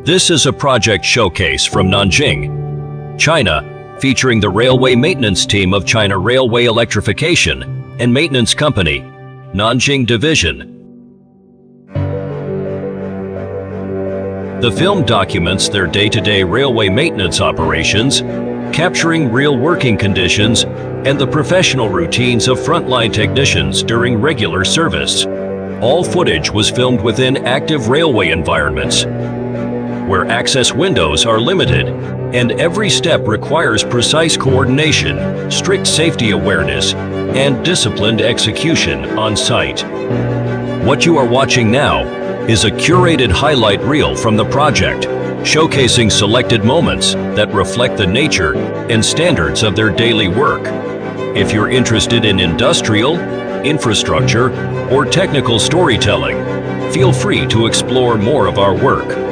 This is a project showcase from Nanjing, China, featuring the railway maintenance team of China Railway Electrification and Maintenance Company, Nanjing Division. The film documents their day-to-day railway maintenance operations, capturing real working conditions and the professional routines of frontline technicians during regular service. All footage was filmed within active railway environments, where access windows are limited, and every step requires precise coordination, strict safety awareness, and disciplined execution on site. What you are watching now is a curated highlight reel from the project, showcasing selected moments that reflect the nature and standards of their daily work. If you're interested in industrial, infrastructure, or technical storytelling, feel free to explore more of our work.